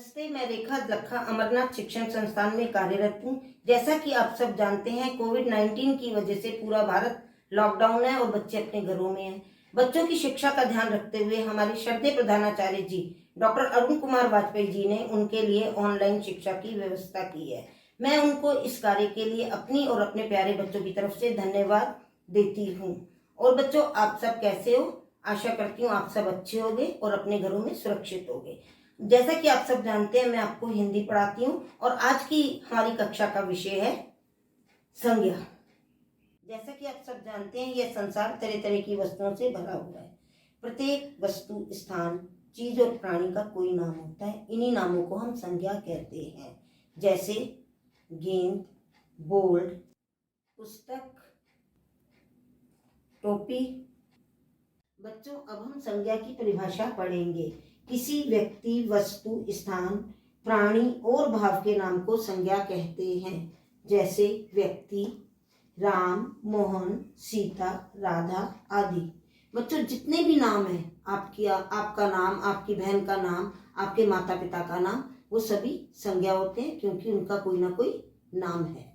नमस्ते, मैं रेखा लखा अमरनाथ शिक्षण संस्थान में कार्यरत हूँ। जैसा कि आप सब जानते हैं, कोविड-19 की वजह से पूरा भारत लॉकडाउन है और बच्चे अपने घरों में हैं। बच्चों की शिक्षा का ध्यान रखते हुए हमारे श्रद्धेय प्रधानाचार्य जी डॉक्टर अरुण कुमार वाजपेयी जी ने उनके लिए ऑनलाइन शिक्षा की व्यवस्था की है। मैं उनको इस कार्य के लिए अपनी और अपने प्यारे बच्चों की तरफ से धन्यवाद देती हूँ। और बच्चों, आप सब कैसे हो? आशा करती हूँ आप सब अच्छे होंगे और अपने घरों में सुरक्षित होंगे। जैसा कि आप सब जानते हैं, मैं आपको हिंदी पढ़ाती हूँ और आज की हमारी कक्षा का विषय है संज्ञा। जैसा कि आप सब जानते हैं, यह संसार तरह तरह की वस्तुओं से भरा हुआ है। प्रत्येक वस्तु, स्थान, चीज और प्राणी का कोई नाम होता है। इन्हीं नामों को हम संज्ञा कहते हैं, जैसे गेंद, बोर्ड, पुस्तक, टोपी। बच्चों, अब हम संज्ञा की परिभाषा पढ़ेंगे। किसी व्यक्ति, वस्तु, स्थान, प्राणी और भाव के नाम को संज्ञा कहते हैं। जैसे व्यक्ति, राम, मोहन, सीता, राधा आदि। बच्चों, जितने भी नाम हैं, आपका नाम, आपकी बहन का नाम, आपके माता पिता का नाम, वो सभी संज्ञा होते हैं, क्योंकि उनका कोई ना कोई नाम है।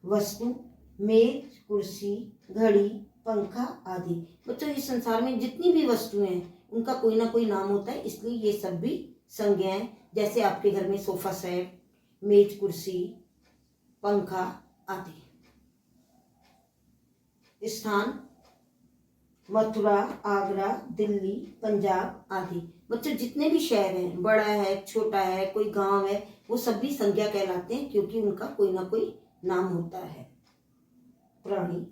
वस्तु, मेज, कुर्सी, घड़ी, पंखा आदि। बच्चों, इस संसार में जितनी भी वस्तुएं हैं, उनका कोई ना कोई नाम होता है, इसलिए ये सब भी संज्ञाएं। जैसे आपके घर में सोफा सेट, मेज, कुर्सी, पंखा आदि। स्थान, मथुरा, आगरा, दिल्ली, पंजाब आदि। बच्चों, जितने भी शहर हैं, बड़ा है, छोटा है, कोई गांव है, वो सब भी संज्ञा कहलाते हैं, क्योंकि उनका कोई ना कोई नाम होता है। प्राणी,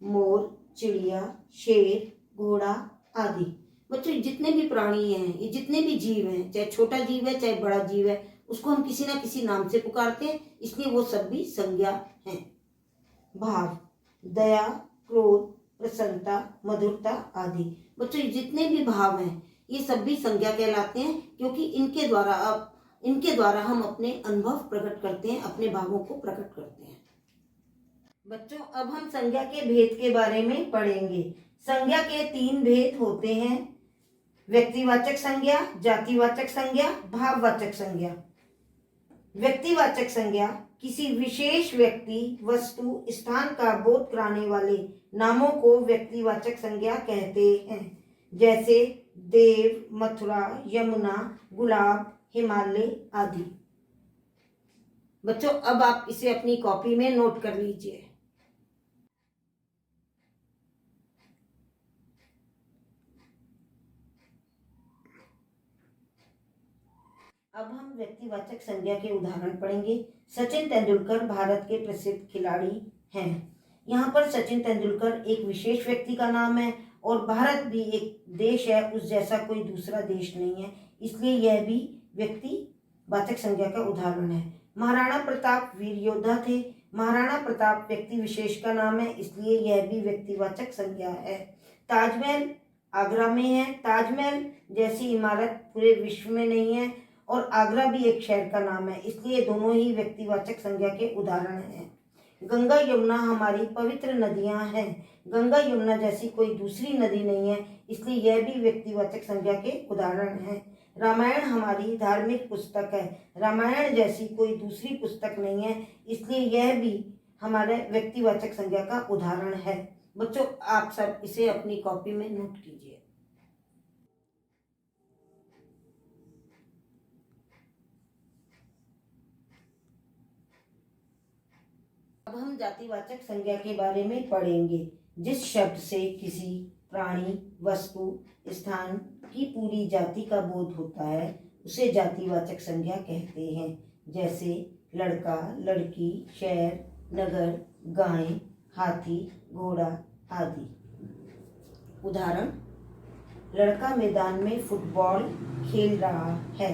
मोर, चिड़िया, शेर, घोड़ा आदि। बच्चों, जितने भी प्राणी हैं, ये जितने भी जीव हैं, चाहे छोटा जीव है चाहे बड़ा जीव है, उसको हम किसी ना किसी नाम से पुकारते हैं, इसलिए वो सब भी संज्ञा हैं। भाव, दया, क्रोध, प्रसन्नता, मधुरता आदि। बच्चों, जितने भी भाव हैं, ये सब भी संज्ञा कहलाते हैं, क्योंकि इनके द्वारा हम अपने अनुभव प्रकट करते हैं, अपने भावों को प्रकट करते हैं। बच्चों, अब हम संज्ञा के भेद के बारे में पढ़ेंगे। संज्ञा के 3 भेद होते हैं: व्यक्तिवाचक संज्ञा, जातिवाचक संज्ञा, भाववाचक संज्ञा। व्यक्तिवाचक संज्ञा किसी विशेष व्यक्ति, वस्तु, स्थान का बोध कराने वाले नामों को व्यक्तिवाचक संज्ञा कहते हैं। जैसे देव, मथुरा, यमुना, गुलाब, हिमालय आदि। बच्चों, अब आप इसे अपनी कॉपी में नोट कर लीजिए। अब हम व्यक्तिवाचक संज्ञा के उदाहरण पढ़ेंगे। सचिन तेंदुलकर भारत के प्रसिद्ध खिलाड़ी हैं। यहाँ पर सचिन तेंदुलकर एक विशेष व्यक्ति का नाम है, और भारत भी एक देश है, उस जैसा कोई दूसरा देश नहीं है, इसलिए यह भी व्यक्तिवाचक संज्ञा का उदाहरण है। महाराणा प्रताप वीर योद्धा थे। महाराणा प्रताप व्यक्ति विशेष का नाम है, इसलिए यह भी व्यक्तिवाचक संज्ञा है। ताजमहल आगरा में है। ताजमहल जैसी इमारत पूरे विश्व में नहीं है, और आगरा भी एक शहर का नाम है, इसलिए दोनों ही व्यक्तिवाचक संज्ञा के उदाहरण हैं। गंगा यमुना हमारी पवित्र नदियां हैं। गंगा यमुना जैसी कोई दूसरी नदी नहीं है, इसलिए यह भी व्यक्तिवाचक संज्ञा के उदाहरण हैं। रामायण हमारी धार्मिक पुस्तक है। रामायण जैसी कोई दूसरी पुस्तक नहीं है, इसलिए यह भी हमारे व्यक्तिवाचक संज्ञा का उदाहरण है। बच्चों, आप सब इसे अपनी कॉपी में नोट कीजिए। अब हम जातिवाचक संज्ञा के बारे में पढ़ेंगे। जिस शब्द से किसी प्राणी, वस्तु, स्थान की पूरी जाति का बोध होता है, उसे जातिवाचक संज्ञा कहते हैं। जैसे लड़का, लड़की, शहर, नगर, गाय, हाथी, घोड़ा आदि। उदाहरण: लड़का मैदान में फुटबॉल खेल रहा है।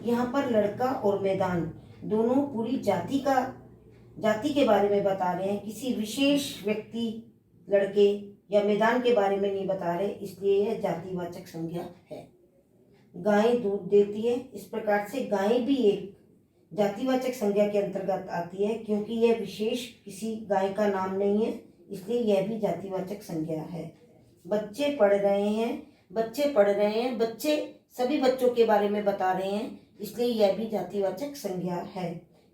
यहाँ पर लड़का और मैदान दोनों पूरी जाति के बारे में बता रहे हैं, किसी विशेष व्यक्ति, लड़के या मैदान के बारे में नहीं बता रहे, इसलिए यह जातिवाचक संज्ञा है। गाय दूध देती है। इस प्रकार से गाय भी एक जातिवाचक संज्ञा के अंतर्गत आती है, क्योंकि यह विशेष किसी गाय का नाम नहीं है, इसलिए यह भी जातिवाचक संज्ञा है। बच्चे पढ़ रहे हैं। बच्चे सभी बच्चों के बारे में बता रहे हैं, इसलिए यह भी जातिवाचक संज्ञा है।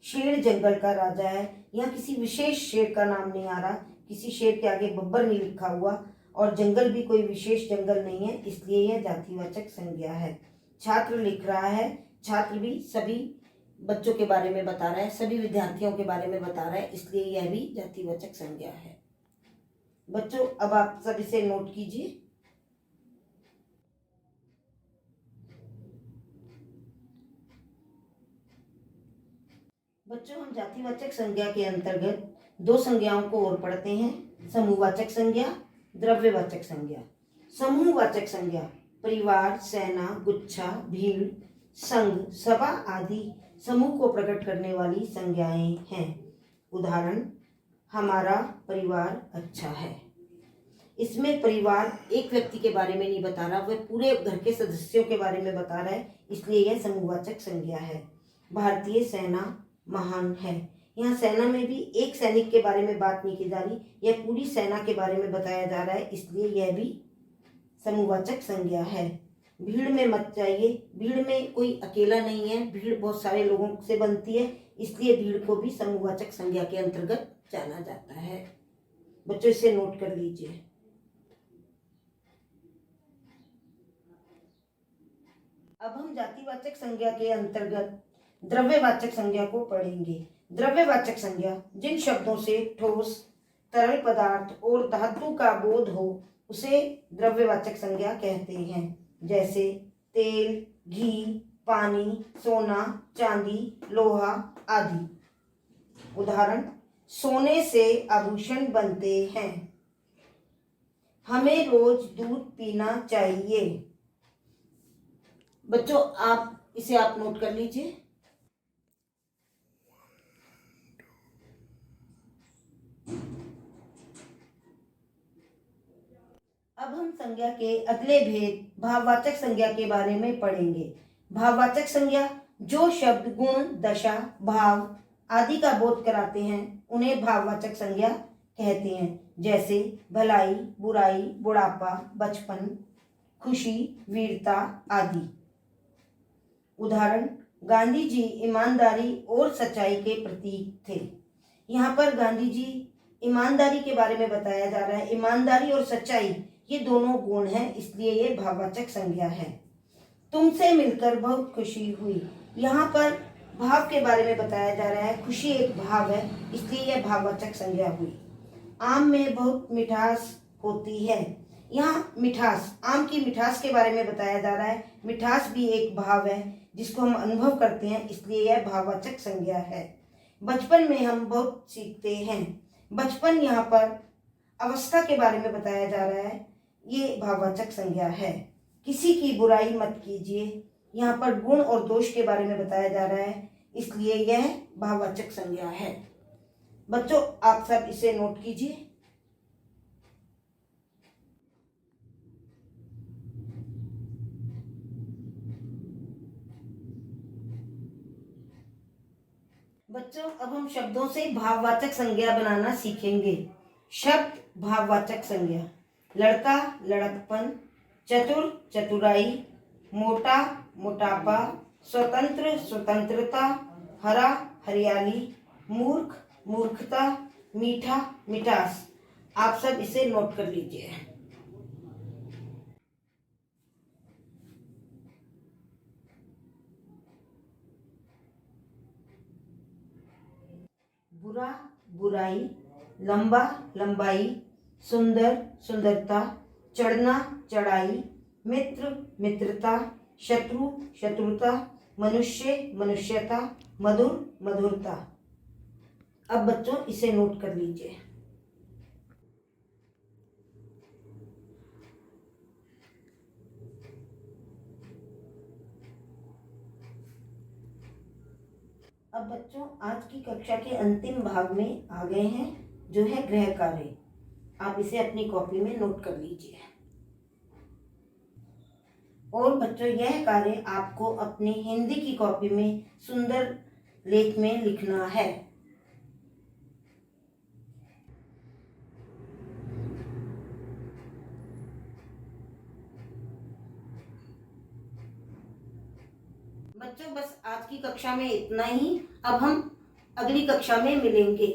शेर जंगल का राजा है, यहाँ किसी विशेष शेर का नाम नहीं आ रहा, किसी शेर के आगे बब्बर नहीं लिखा हुआ, और जंगल भी कोई विशेष जंगल नहीं है, इसलिए यह जातिवाचक संज्ञा है। छात्र लिख रहा है, छात्र भी सभी बच्चों के बारे में बता रहा है, सभी विद्यार्थियों के बारे में बता रहा है, इसलिए यह भी जातिवाचक संज्ञा है। बच्चों अब आप सब इसे नोट कीजिए। बच्चों हम जातिवाचक संज्ञा के अंतर्गत दो संज्ञाओं को और पढ़ते हैं, समूहवाचक संज्ञा, द्रव्यवाचक संज्ञा। समूहवाचक संज्ञा परिवार, सेना, गुच्छा, भीड़, संघ, सभा आदि समूह को प्रकट करने वाली संज्ञाएं हैं। उदाहरण, हमारा परिवार अच्छा है। इसमें परिवार एक व्यक्ति के बारे में नहीं बता रहा, वह पूरे घर के सदस्यों के बारे में बता रहा है, इसलिए यह समूहवाचक संज्ञा है। भारतीय सेना महान है, यहाँ सेना में भी एक सैनिक के बारे में बात नहीं की जा रही, यह पूरी सेना के बारे में बताया जा रहा है, इसलिए यह भी समूहवाचक संज्ञा है। भीड़ में मत जाइए, भीड़ में कोई अकेला नहीं है, भीड़ बहुत सारे लोगों से बनती है, इसलिए भीड़ को भी समूहवाचक संज्ञा के अंतर्गत जाना जाता है। बच्चों इसे नोट कर लीजिए। अब हम जातिवाचक संज्ञा के अंतर्गत द्रव्यवाचक संज्ञा को पढ़ेंगे। द्रव्यवाचक संज्ञा जिन शब्दों से ठोस, तरल पदार्थ और धातु का बोध हो उसे द्रव्यवाचक संज्ञा कहते हैं, जैसे तेल, घी, पानी, सोना, चांदी, लोहा आदि। उदाहरण, सोने से आभूषण बनते हैं। हमें रोज दूध पीना चाहिए। बच्चों इसे आप नोट कर लीजिए। अब हम संज्ञा के अगले भेद भाववाचक संज्ञा के बारे में पढ़ेंगे। भाववाचक संज्ञा जो शब्द गुण, दशा, भाव आदि का बोध कराते हैं उन्हें भाववाचक संज्ञा कहते हैं, जैसे भलाई, बुराई, बुढ़ापा, बचपन, खुशी, वीरता आदि। उदाहरण, गांधी जी ईमानदारी और सच्चाई के प्रतीक थे। यहाँ पर गांधी जी ईमानदारी के बारे में बताया जा रहा है। ईमानदारी और सच्चाई ये दोनों गुण हैं, इसलिए ये भाववाचक संज्ञा है। तुमसे मिलकर बहुत खुशी हुई, यहाँ पर भाव के बारे में बताया जा रहा है, खुशी एक भाव है, इसलिए यह भाववाचक संज्ञा हुई। आम में बहुत मिठास होती है, यहाँ मिठास, आम की मिठास के बारे में बताया जा रहा है। मिठास भी एक भाव है जिसको हम अनुभव करते हैं, इसलिए यह भाववाचक संज्ञा है। बचपन में हम बहुत सीखते हैं, बचपन यहाँ पर अवस्था के बारे में बताया जा रहा है, ये भाववाचक संज्ञा है। किसी की बुराई मत कीजिए, यहाँ पर गुण और दोष के बारे में बताया जा रहा है, इसलिए यह भाववाचक संज्ञा है। बच्चों आप सब इसे नोट कीजिए। बच्चों अब हम शब्दों से भाववाचक संज्ञा बनाना सीखेंगे। शब्द भाववाचक संज्ञा, लड़का लड़कपन, चतुर चतुराई, मोटा मोटापा, स्वतंत्र स्वतंत्रता, हरा हरियाली, मूर्ख मूर्खता, मीठा मिठास। आप सब इसे नोट कर लीजिए। बुरा बुराई, लंबा लंबाई, सुंदर सुंदरता, चढ़ना चढ़ाई, मित्र मित्रता, शत्रु शत्रुता, मनुष्य मनुष्यता, मधुर मधुरता। अब बच्चों इसे नोट कर लीजिए। अब बच्चों आज की कक्षा के अंतिम भाग में आ गए हैं, जो है गृह कार्य। आप इसे अपनी कॉपी में नोट कर लीजिए। और बच्चों यह कार्य आपको अपनी हिंदी की कॉपी में सुंदर लेख में लिखना है। बच्चों बस आज की कक्षा में इतना ही। अब हम अगली कक्षा में मिलेंगे।